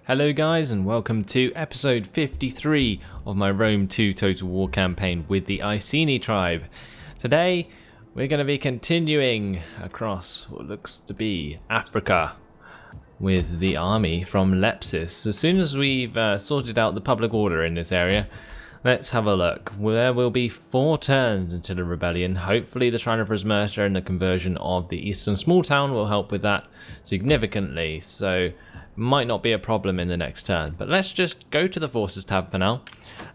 Hello guys, and welcome to episode 53 of my Rome 2 Total War campaign with the Iceni tribe. Today we're going to be continuing across what looks to be Africa with the army from Lepsis. As soon as we've sorted out the public order in this area, let's have a look. There will be 4 turns into the rebellion. Hopefully the Shrine of Rosmerta and the conversion of the Eastern Small Town will help with that significantly. So might not be a problem in the next turn, but let's just go to the Forces tab for now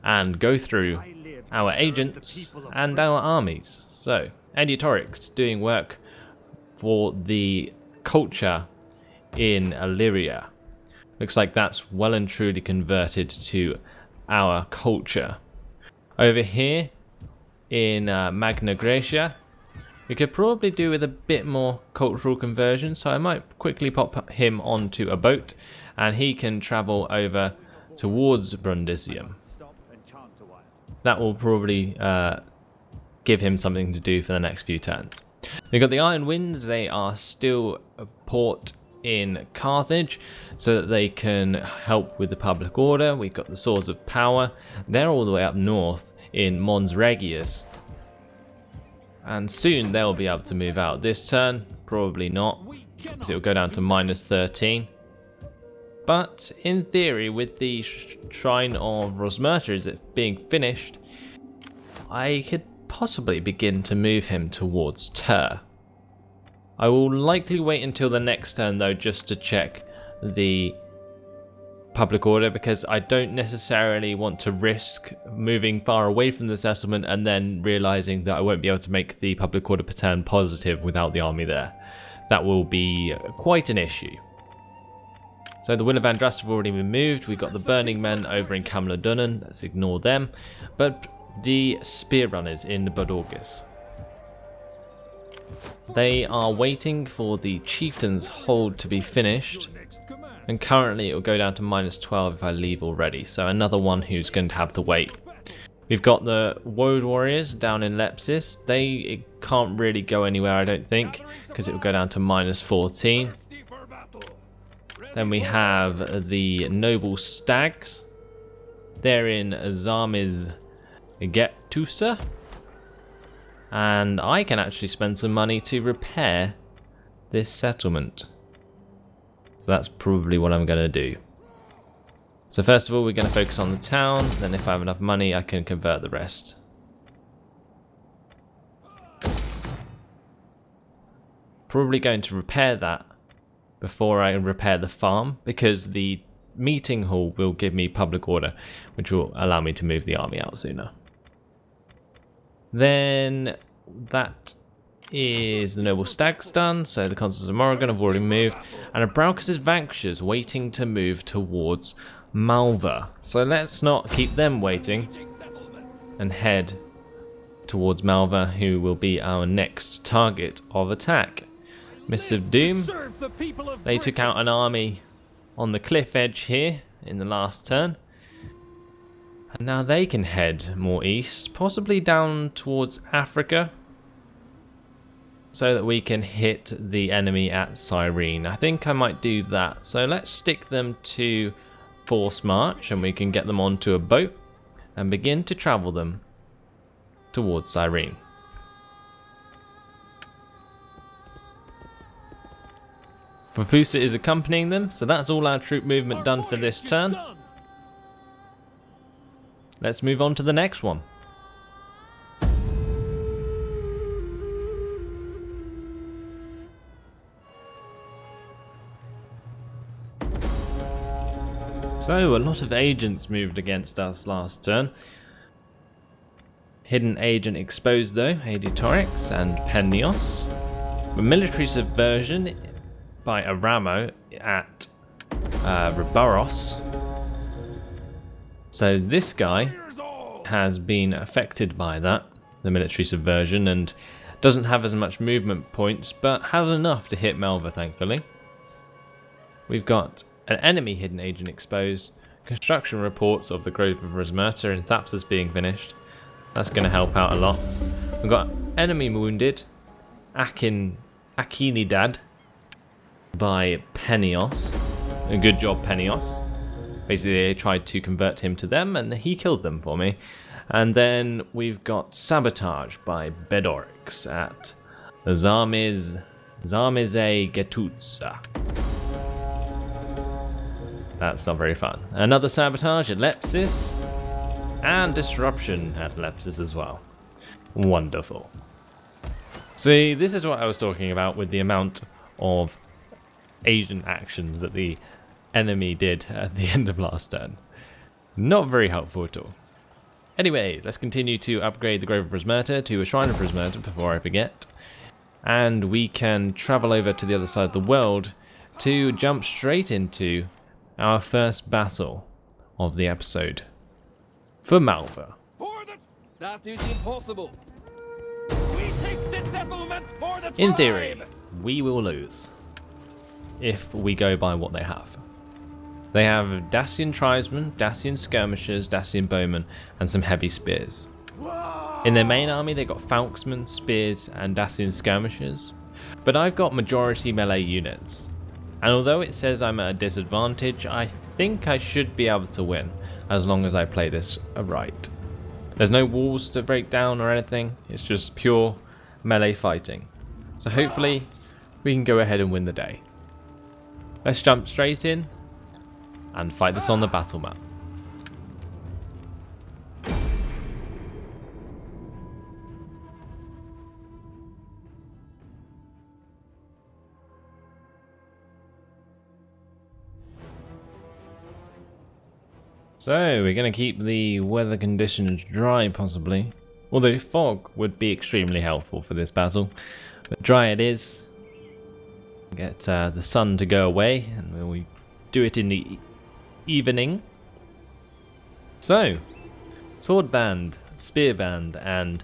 and go through our agents and our armies. So Editorix doing work for the culture in Illyria. Looks like that's well and truly converted to our culture. Over here in Magna Graecia, we could probably do with a bit more cultural conversion, so I might quickly pop him onto a boat and he can travel over towards Brundisium. That will probably give him something to do for the next few turns. We've got the Iron Winds. They are still a port in Carthage so that they can help with the public order. We've got the Swords of Power. They're all the way up north in Mons Regius, and soon they'll be able to move out. This turn, probably not, because it will go down to -13. But in theory, with the Shrine of Rosmerta being finished, I could possibly begin to move him towards Tur. I will likely wait until the next turn though, just to check the public order, because I don't necessarily want to risk moving far away from the settlement and then realizing that I won't be able to make the public order per turn positive without the army there. That will be quite an issue. So the Will of Andraste have already been moved. We've got the Burning Men over in Camladunan. Let's ignore them. But the Spear Runners in Bodorgus, they are waiting for the Chieftain's Hold to be finished, and currently it will go down to -12 if I leave already, so another one who's going to have to wait. We've got the Woad Warriors down in Lepsis. They can't really go anywhere, I don't think, because it will go down to -14. Then we have the Noble Stags. They're in Zarmiz Getusa. And I can actually spend some money to repair this settlement. So that's probably what I'm going to do. So first of all, we're going to focus on the town. Then if I have enough money, I can convert the rest. Probably going to repair that before I repair the farm, because the meeting hall will give me public order, which will allow me to move the army out sooner. Then that is the Noble Stags done, so the Consuls of Morrigan have already moved, and Abraucus' Vanquishers waiting to move towards Malva. So let's not keep them waiting and head towards Malva, who will be our next target of attack. Mists of Doom, they took out an army on the cliff edge here in the last turn. And now they can head more east, possibly down towards Africa, so that we can hit the enemy at Cyrene. I think I might do that. So let's stick them to Force March, and we can get them onto a boat and begin to travel them towards Cyrene. Papusa is accompanying them, so that's all our troop movement done for this turn. Let's move on to the next one. So a lot of agents moved against us last turn. Hidden agent exposed though, Editorix and Pennios. The military subversion by Aramo at Ribaros. So this guy has been affected by that, the military subversion, and doesn't have as much movement points, but has enough to hit Malva, thankfully. We've got an enemy hidden agent exposed, construction reports of the Grove of Rosmerta and Thapsus being finished. That's going to help out a lot. We've got enemy wounded, Akinidad by Pennios. A good job, Pennios. Basically, they tried to convert him to them, and he killed them for me. And then we've got Sabotage by Bedorix at Zarmize Getutsa. That's not very fun. Another Sabotage at Lepsis, and Disruption at Lepsis as well. Wonderful. See, this is what I was talking about with the amount of Asian actions that the enemy did at the end of last turn. Not very helpful at all. Anyway, let's continue to upgrade the Grove of Prismerta to a Shrine of Prismerta before I forget. And we can travel over to the other side of the world to jump straight into our first battle of the episode for Malva. That is impossible. We take the settlement for the tribe. In theory, we will lose if we go by what they have. They have Dacian tribesmen, Dacian skirmishers, Dacian bowmen, and some heavy spears. In their main army, they got falksmen, spears, and Dacian skirmishers. But I've got majority melee units. And although it says I'm at a disadvantage, I think I should be able to win, as long as I play this right. There's no walls to break down or anything, it's just pure melee fighting. So hopefully, we can go ahead and win the day. Let's jump straight in and fight this on the battle map. So we're going to keep the weather conditions dry possibly, although fog would be extremely helpful for this battle, but dry it is. Get the sun to go away and we'll do it in the evening. So, sword band, spear band, and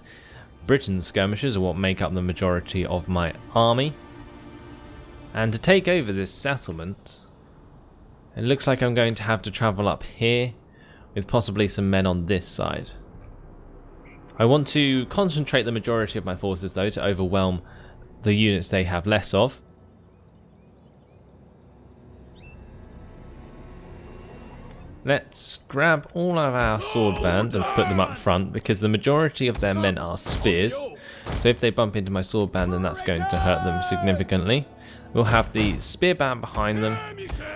Britain skirmishers are what make up the majority of my army. And to take over this settlement, it looks like I'm going to have to travel up here with possibly some men on this side. I want to concentrate the majority of my forces though to overwhelm the units they have less of. Let's grab all of our sword band and put them up front because the majority of their men are spears. So if they bump into my sword band, then that's going to hurt them significantly. We'll have the spear band behind them,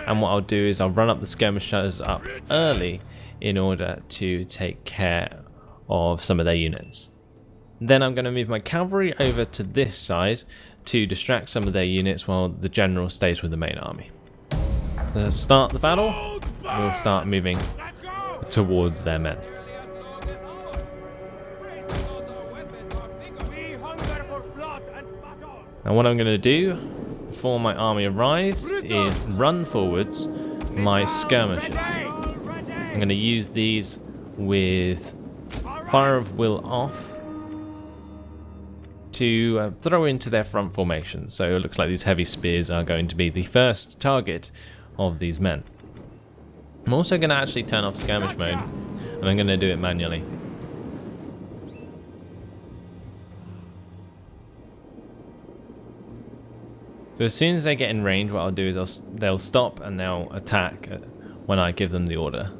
and what I'll do is I'll run up the skirmishers up early in order to take care of some of their units. Then I'm going to move my cavalry over to this side to distract some of their units while the general stays with the main army. Let's start the battle. We'll start moving towards their men. Now what I'm going to do before my army arrives is run forwards my skirmishers. I'm going to use these with Fire of Will off to throw into their front formation. So it looks like these heavy spears are going to be the first target of these men. I'm also going to actually turn off skirmish mode, and I'm going to do it manually. So as soon as they get in range, what I'll do is they'll stop and they'll attack when I give them the order.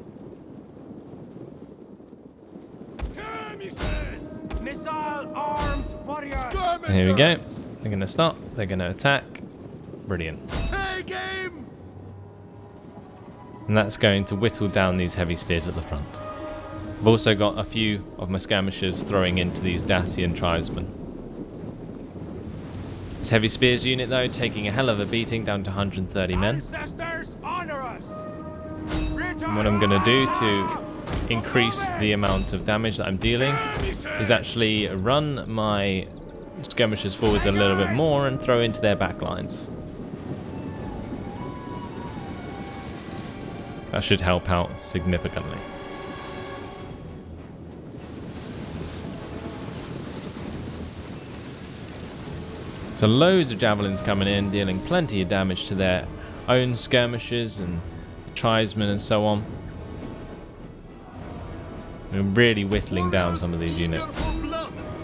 Here we go. They're going to stop. They're going to attack. Brilliant. And that's going to whittle down these heavy spears at the front. I've also got a few of my skirmishers throwing into these Dacian tribesmen. This heavy spears unit though taking a hell of a beating, down to 130 men. And what I'm going to do to increase the amount of damage that I'm dealing is actually run my skirmishers forward a little bit more and throw into their back lines. That should help out significantly. So loads of javelins coming in, dealing plenty of damage to their own skirmishers and tribesmen and so on. We're really whittling down some of these units.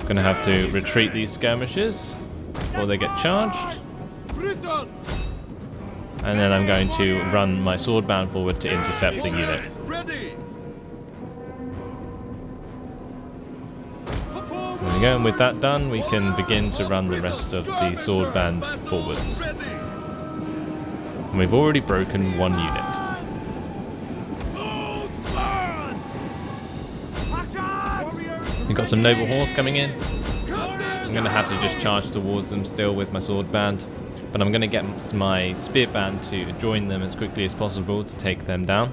Gonna have to retreat these skirmishers before they get charged. And then I'm going to run my sword band forward to intercept the unit. Ready. There we go, and with that done, we can begin to run the rest of the sword band forwards. And we've already broken one unit. We've got some noble horse coming in. I'm going to have to just charge towards them still with my sword band. But I'm going to get my spear band to join them as quickly as possible to take them down.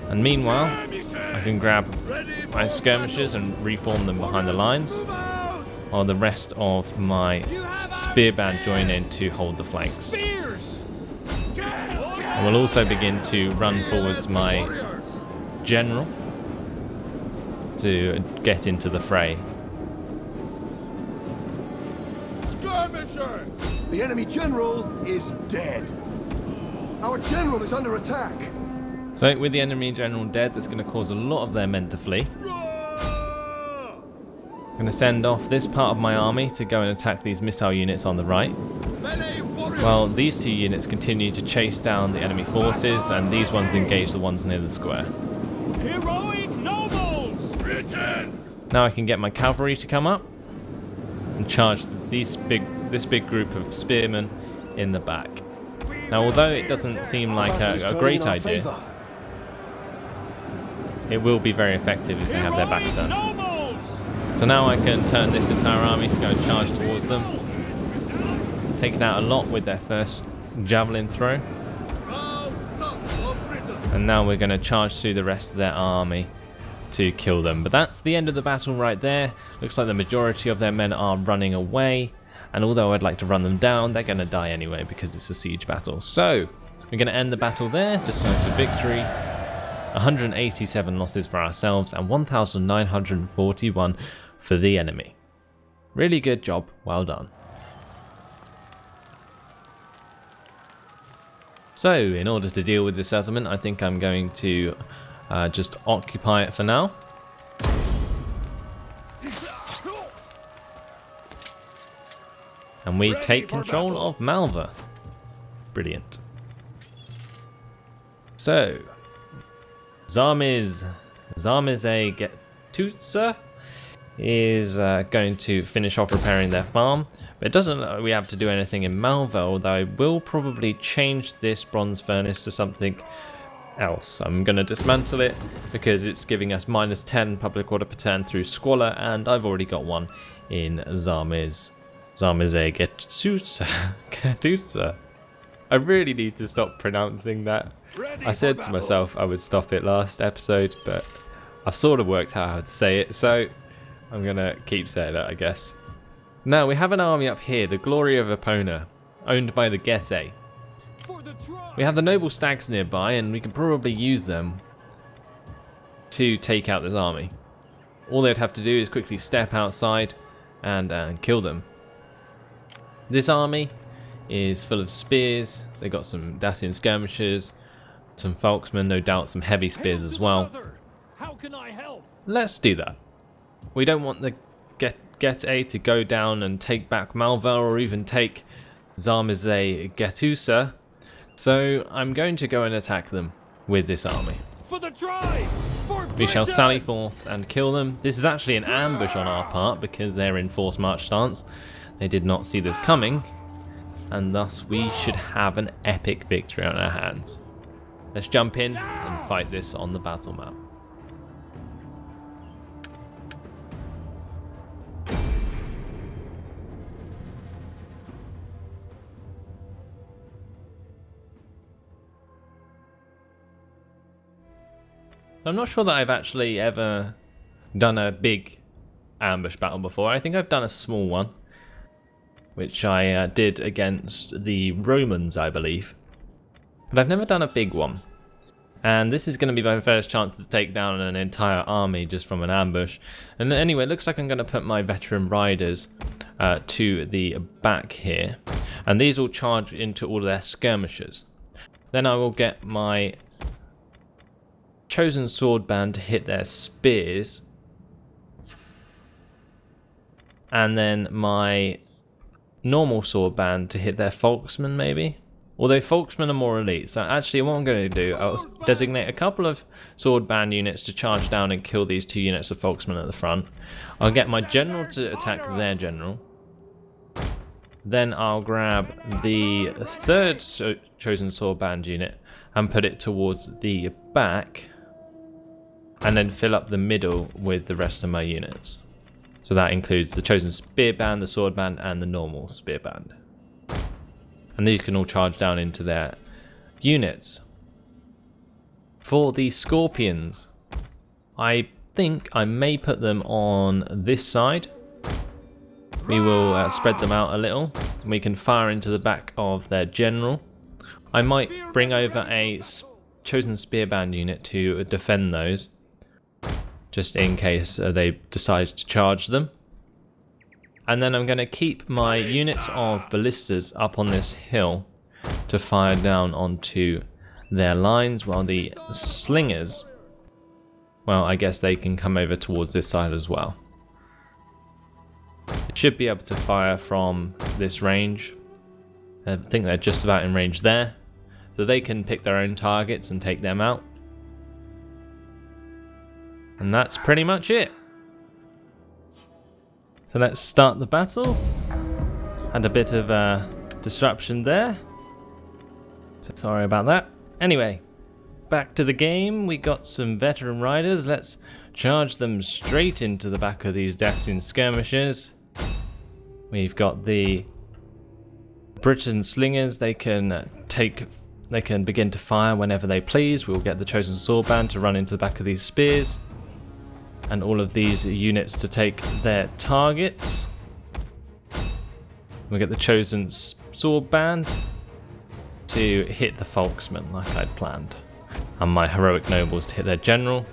And meanwhile, I can grab my skirmishers and reform them behind the lines, while the rest of my spear band join in to hold the flanks. I will also begin to run forwards my general to get into the fray. Skirmishers! The enemy general is dead. Our general is under attack. So with the enemy general dead, that's going to cause a lot of their men to flee. I'm going to send off this part of my army to go and attack these missile units on the right, while these two units continue to chase down the enemy forces, and these ones engage the ones near the square. Heroic nobles! Now I can get my cavalry to come up and charge this big group of spearmen in the back. Now, although it doesn't seem like a great idea, it will be very effective if they have their backs turned. So now I can turn this entire army to go and charge towards them, taking out a lot with their first javelin throw. And now we're going to charge through the rest of their army to kill them. But that's the end of the battle right there. Looks like the majority of their men are running away, and although I'd like to run them down, they're going to die anyway because it's a siege battle. So we're going to end the battle there. Decisive victory. 187 losses for ourselves and 1,941 for the enemy. Really good job. Well done. So in order to deal with this settlement, I think I'm going to just occupy it for now. And we take control of Malva. Brilliant. So, Getae is going to finish off repairing their farm. But it doesn't look like we have to do anything in Malva, although I will probably change this bronze furnace to something else. I'm going to dismantle it because it's giving us -10 public order per turn through Squalor, and I've already got one in Getae Getae. I really need to stop pronouncing that. I said to myself I would stop it last episode, but I've sort of worked out how to say it, so I'm going to keep saying it, I guess. Now, we have an army up here, the Glory of Epona, owned by the Getae. We have the noble stags nearby, and we can probably use them to take out this army. All they'd have to do is quickly step outside and kill them. This army is full of spears. They got some Dacian skirmishers, some Falksmen, no doubt some heavy spears as well. How can I help? Let's do that. We don't want the Getae to go down and take back Malva or even take Getae Getae. So I'm going to go and attack them with this army. For the drive! For We shall Britain! sally forth and kill them. This is actually an ambush on our part because they're in forced march stance. They did not see this coming, and thus we should have an epic victory on our hands. Let's jump in and fight this on the battle map. So I'm not sure that I've actually ever done a big ambush battle before. I think I've done a small one, which I did against the Romans, I believe. But I've never done a big one. And this is going to be my first chance to take down an entire army just from an ambush. And anyway, it looks like I'm going to put my veteran riders to the back here. And these will charge into all of their skirmishers. Then I will get my chosen sword band to hit their spears. And then my normal sword band to hit their Falksmen, maybe. Although Folksmen are more elite, so actually what I'm going to do, I'll designate a couple of sword band units to charge down and kill these 2 units of Folksmen at the front. I'll get my general to attack their general. Then I'll grab the 3rd chosen sword band unit and put it towards the back, and then fill up the middle with the rest of my units. So that includes the chosen spear band, the sword band, and the normal spear band. And these can all charge down into their units. For the scorpions, I think I may put them on this side. We will spread them out a little. We can fire into the back of their general. I might bring over a chosen spear band unit to defend those, just in case they decide to charge them. And then I'm going to keep my units of ballistas up on this hill to fire down onto their lines, while the slingers, well, I guess they can come over towards this side as well. It should be able to fire from this range. I think they're just about in range there, so they can pick their own targets and take them out. And that's pretty much it. So let's start the battle. Had a bit of disruption there, so sorry about that. Anyway, back to the game. We got some veteran riders. Let's charge them straight into the back of these Dacian skirmishers. We've got the Britain slingers. They can begin to fire whenever they please. We'll get the chosen sword band to run into the back of these spears, and all of these units to take their targets. We'll get the chosen sword band to hit the Folksmen like I'd planned, and my heroic nobles to hit their general.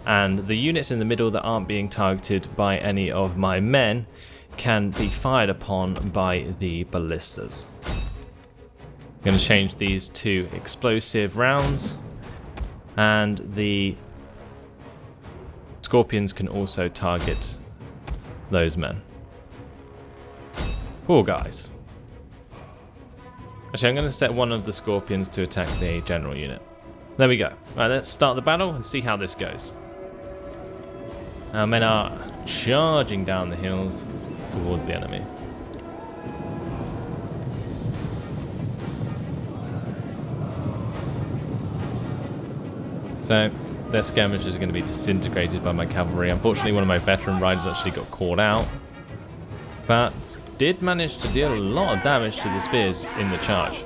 And the units in the middle that aren't being targeted by any of my men can be fired upon by the ballistas. I'm going to change these to explosive rounds, and the scorpions can also target those men. Poor guys. Actually, I'm going to set one of the scorpions to attack the general unit. There we go. Right, let's start the battle and see how this goes. Our men are charging down the hills towards the enemy. So their skirmishers are going to be disintegrated by my cavalry. Unfortunately, one of my veteran riders actually got caught out, but did manage to deal a lot of damage to the spears in the charge.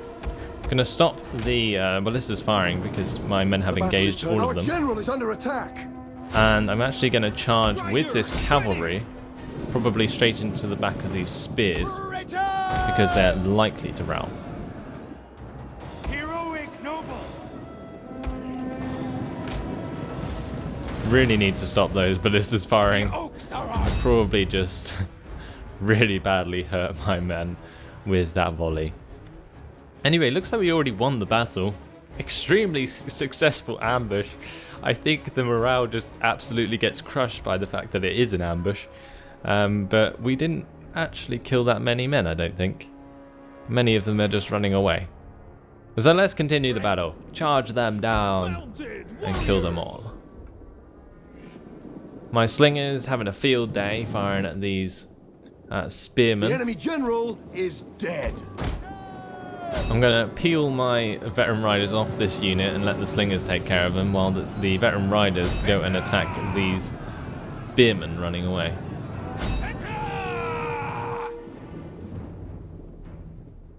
I'm going to stop the ballistas firing because my men have engaged all of them. Our general is under attack. And I'm actually going to charge with this cavalry, probably straight into the back of these spears, because they're likely to rout. Heroic noble. Really need to stop those ballistas firing. Probably just really badly hurt my men with that volley. Anyway, looks like we already won the battle. Extremely successful ambush. I think the morale just absolutely gets crushed by the fact that it is an ambush. But we didn't actually kill that many men, I don't think. Many of them are just running away. So let's continue the battle. Charge them down and kill them all. My slingers having a field day firing at these spearmen. The enemy general is dead. I'm going to peel my veteran riders off this unit and let the slingers take care of them, while the veteran riders go and attack these spearmen running away.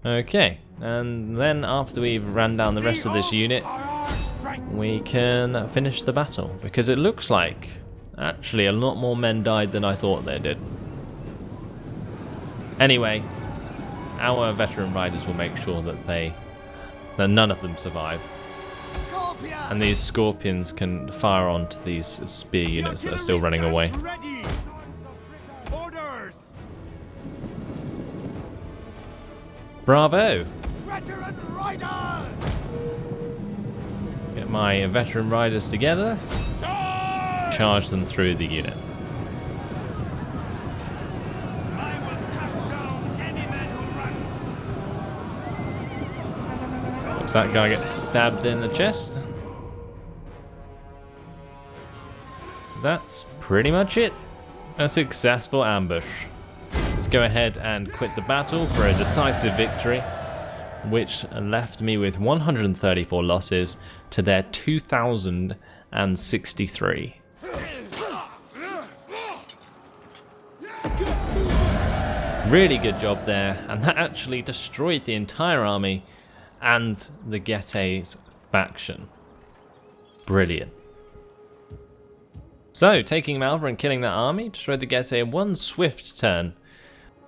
Okay, and then after we've ran down the rest of this unit, we can finish the battle, because it looks like actually a lot more men died than I thought they did. Anyway, our veteran riders will make sure that none of them survive. And these scorpions can fire onto these spear units that are still running away. Bravo! Get my veteran riders together. Charge them through the unit. So that guy gets stabbed in the chest. That's pretty much it. A successful ambush. Let's go ahead and quit the battle for a decisive victory, which left me with 134 losses to their 2,063. Really good job there, and that actually destroyed the entire army and the Getae's faction. Brilliant. So, taking Malva and killing that army destroyed the Getae in one swift turn.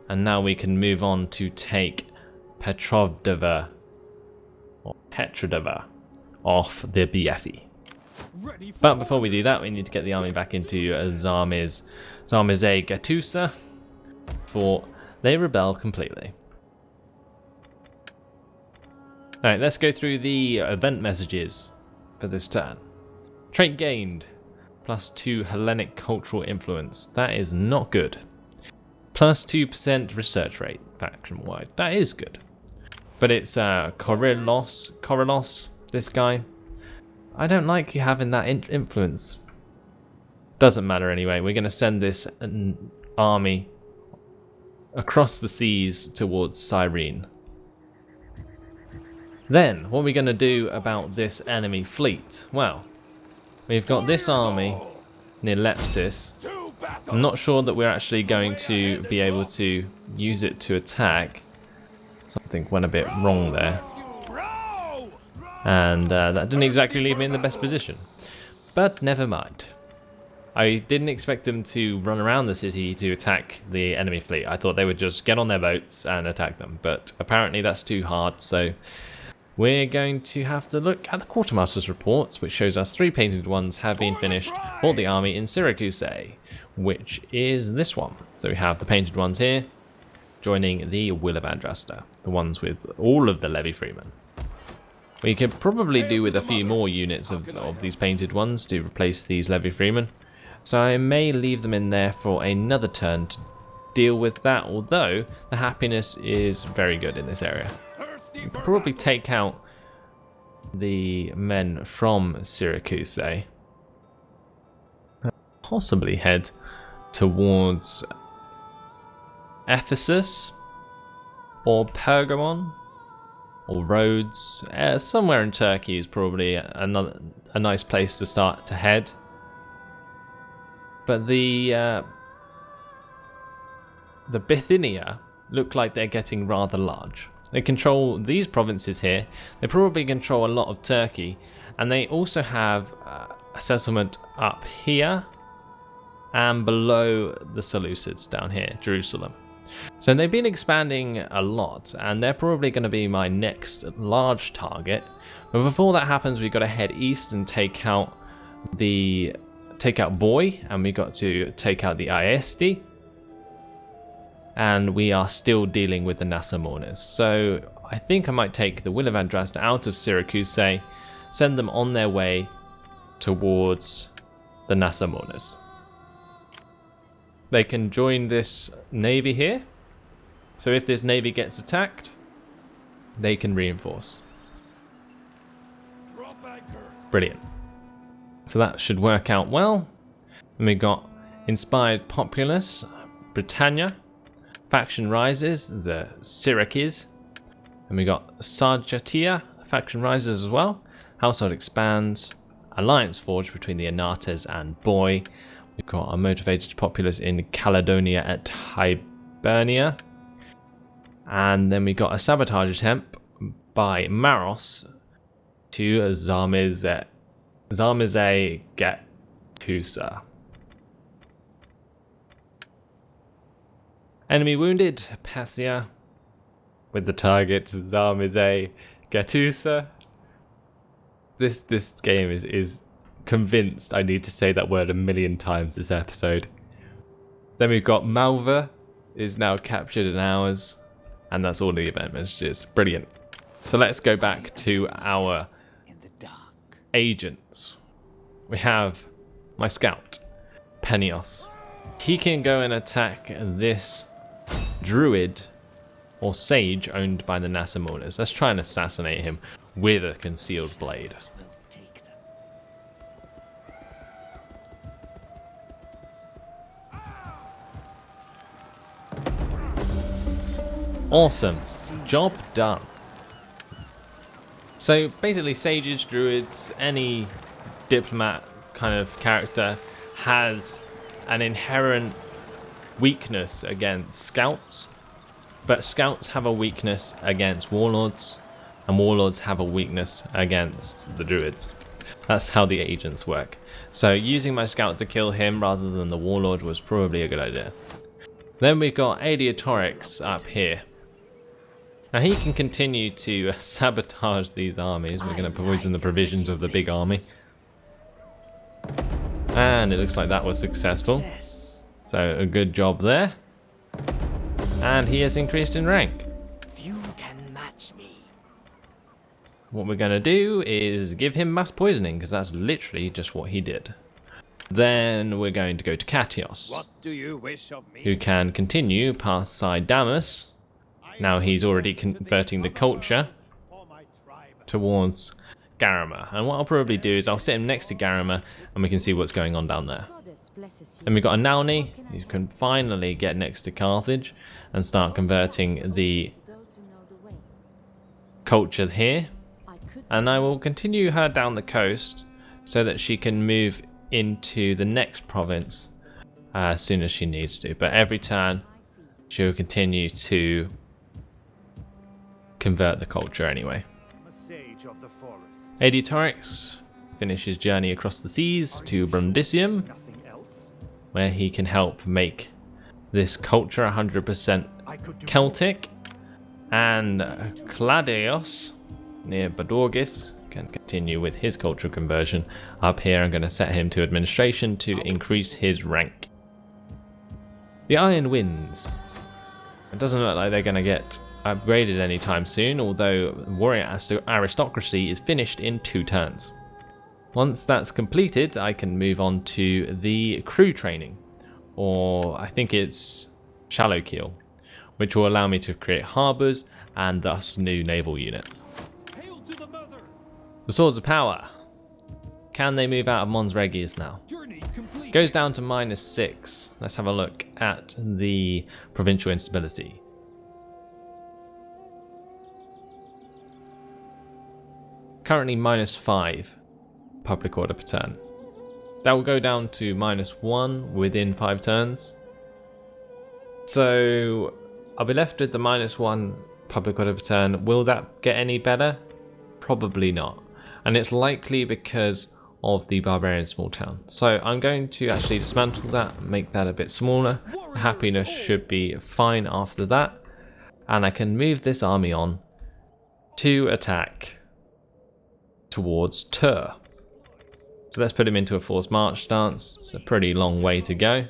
And now we can move on to take Petrovdova, or Petrodova, off the BFE. But before we do that, we need to get the army back into Zarmize Gatusa, for they rebel completely. Alright, let's go through the event messages for this turn. Trait gained. +2 Hellenic cultural influence. That is not good. +2% research rate faction-wide. That is good. But it's Korilos, this guy. I don't like having that influence. Doesn't matter anyway. We're going to send this army across the seas towards Cyrene. Then, what are we going to do about this enemy fleet? Well, we've got this army near Lepsis. I'm not sure that we're actually going to be able to use it to attack. Something went a bit wrong there. And that didn't exactly leave me in the best position. But never mind. I didn't expect them to run around the city to attack the enemy fleet. I thought they would just get on their boats and attack them. But apparently that's too hard, so we're going to have to look at the quartermaster's reports, which shows us 3 painted ones have been finished for the army in Syracuse, which is this one. So we have the painted ones here, joining the Will of Andrasta, the ones with all of the levy freemen. We could probably do with a few more units of these painted ones to replace these levy freemen, so I may leave them in there for another turn to deal with that, although the happiness is very good in this area. We could probably take out the men from Syracuse, possibly head towards Ephesus or Pergamon or Rhodes. Somewhere in Turkey is probably a nice place to start to head. But the Bithynia look like they're getting rather large. They control these provinces here. They probably control a lot of Turkey, and they also have a settlement up here and below the Seleucids down here, Jerusalem. So they've been expanding a lot, and they're probably going to be my next large target. But before that happens, we've got to head east and take out Boy, and we got to take out the Iesti. And we are still dealing with the Nasamornes. So I think I might take the Will of Andrasta out of Syracuse, send them on their way towards the Nasamornes. They can join this navy here. So if this navy gets attacked, they can reinforce. Brilliant. So that should work out well. And we got Inspired Populace, Britannia. Faction rises, the Syracuse, and we got Sarjatia, faction rises as well. Household expands, alliance forged between the Anates and Boy. We've got a motivated populace in Caledonia at Hibernia, and then we got a sabotage attempt by Maros to Zarmize Gatusa. Enemy wounded, Passia, with the target Zarmize Gatusa. This game is convinced I need to say that word 1,000,000 times this episode. Then we've got Malva is now captured in ours, and that's all the event messages. Brilliant. So let's go back to our agents. We have my scout, Penios. He can go and attack this druid or sage owned by the Nasamornes. Let's try and assassinate him. with a concealed blade. Will take them. Awesome. Job done. So basically sages, druids, any diplomat kind of character has an inherent weakness against scouts, but scouts have a weakness against warlords, and warlords have a weakness against the druids. That's how the agents work. So using my scout to kill him rather than the warlord was probably a good idea. Then we've got Adiatorix up here. Now he can continue to sabotage these armies. We're going to poison the provisions of the big army. And it looks like that was successful. So a good job there. And he has increased in rank. Few can match me. What we're going to do is give him mass poisoning, because that's literally just what he did. Then we're going to go to Katios, What do you wish of me? who can continue past Sidamus. Now he's already converting the culture towards Garama. And what I'll probably do is I'll sit him next to Garama and we can see what's going on down there. And we've got a Nauni who can finally get next to Carthage and start converting the culture here. And I will continue her down the coast so that she can move into the next province as soon as she needs to. But every turn she will continue to convert the culture anyway. Adiatorix finishes his journey across the seas to Brundisium, where he can help make this culture 100% Celtic. And Cladeos, near Badorgis, can continue with his cultural conversion. Up here I'm going to set him to administration to increase his rank. The Iron Winds. It doesn't look like they're going to get upgraded anytime soon, although warrior aristocracy is finished in 2 turns. Once that's completed, I can move on to the crew training, or I think it's shallow keel, which will allow me to create harbours and thus new naval units. Hail to the mother! The Swords of Power. Can they move out of Mons Regius now? Journey complete. Goes down to -6. Let's have a look at the provincial instability. Currently -5 public order per turn. That will go down to -1 within 5 turns. So I'll be left with the -1 public order per turn. Will that get any better? Probably not. And it's likely because of the barbarian small town. So I'm going to actually dismantle that, make that a bit smaller. Happiness should be fine after that. And I can move this army on to attack towards Tur. So let's put him into a forced march stance. It's a pretty long way to go.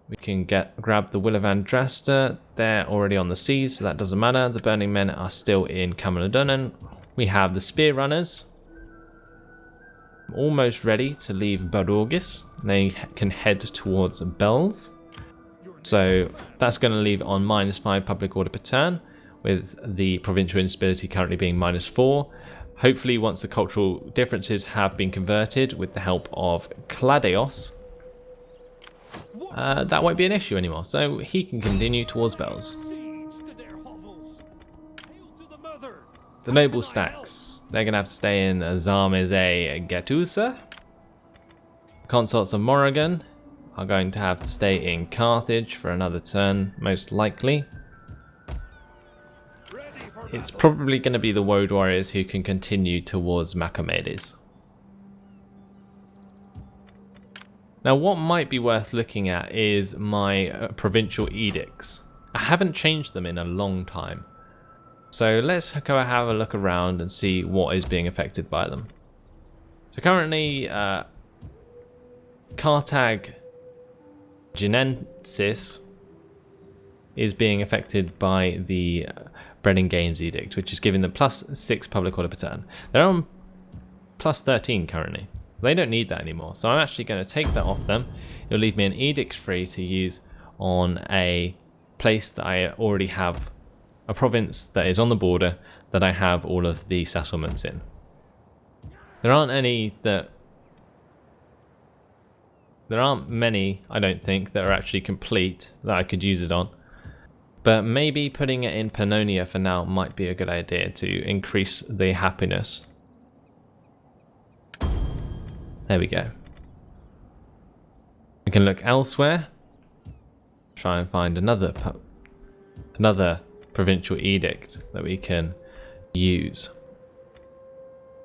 We can grab the Will of Andrasta. They're already on the seas, so that doesn't matter. The Burning Men are still in Camaladunan. We have the Spear Runners. Almost ready to leave Badorgis. They can head towards Bells. So that's going to leave on -5 public order per turn, with the provincial instability currently being -4. Hopefully once the cultural differences have been converted with the help of Cladeos, that won't be an issue anymore. So he can continue towards Bells. The noble stacks, they're going to have to stay in Zarmize Getusa. Consorts of Morrigan are going to have to stay in Carthage for another turn, most likely. It's probably going to be the Woad Warriors who can continue towards Machamedes. Now what might be worth looking at is my provincial edicts. I haven't changed them in a long time. So let's go have a look around and see what is being affected by them. So currently Carthag Genensis is being affected by the Bread and Games Edict, which is giving them +6 public order per turn. They're on +13 currently. They don't need that anymore, so I'm actually going to take that off them. It'll leave me an edict free to use on a place that I already have, a province that is on the border that I have all of the settlements in. There aren't many, I don't think, that are actually complete that I could use it on. But maybe putting it in Pannonia for now might be a good idea to increase the happiness. There we go. We can look elsewhere. Try and find another provincial edict that we can use.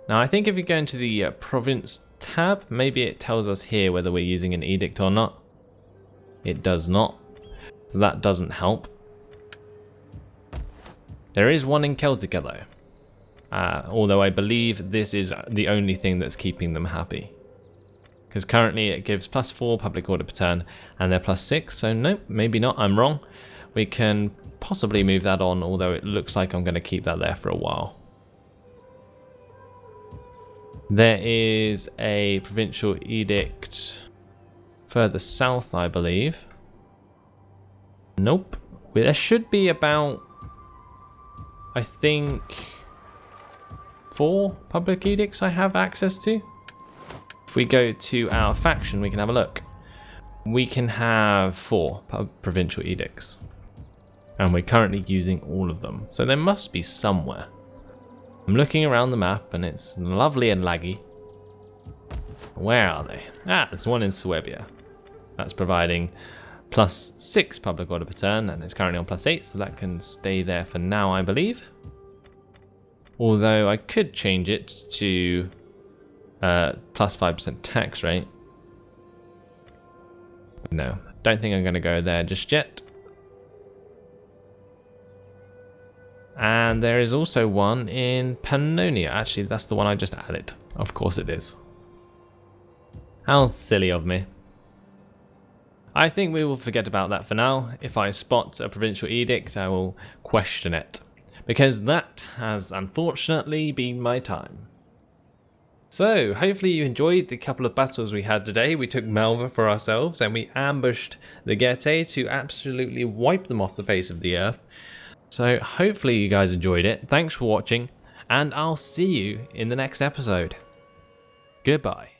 Now I think if you go into the province tab, maybe it tells us here whether we're using an edict or not. It does not, so that doesn't help. There is one in Celtica though, although I believe this is the only thing that's keeping them happy. Because currently it gives +4 public order per turn, and they're +6, so nope, maybe not, I'm wrong. We can possibly move that on, although it looks like I'm going to keep that there for a while. There is a provincial edict further south, I believe. Nope. There should be about, I think, 4 public edicts I have access to. If we go to our faction, we can have a look. We can have 4 provincial edicts. And we're currently using all of them. So there must be somewhere. I'm looking around the map and it's lovely and laggy. Where are they? Ah, there's one in Suabia. That's providing +6 public order per turn, and it's currently on +8, so that can stay there for now, I believe. Although I could change it to +5% tax rate. No, don't think I'm going to go there just yet. And there is also one in Pannonia. Actually, that's the one I just added. Of course it is. How silly of me. I think we will forget about that for now. If I spot a provincial edict, I will question it. Because that has unfortunately been my time. So, hopefully you enjoyed the couple of battles we had today. We took Malva for ourselves and we ambushed the Getae to absolutely wipe them off the face of the earth. So hopefully you guys enjoyed it. Thanks for watching, and I'll see you in the next episode. Goodbye.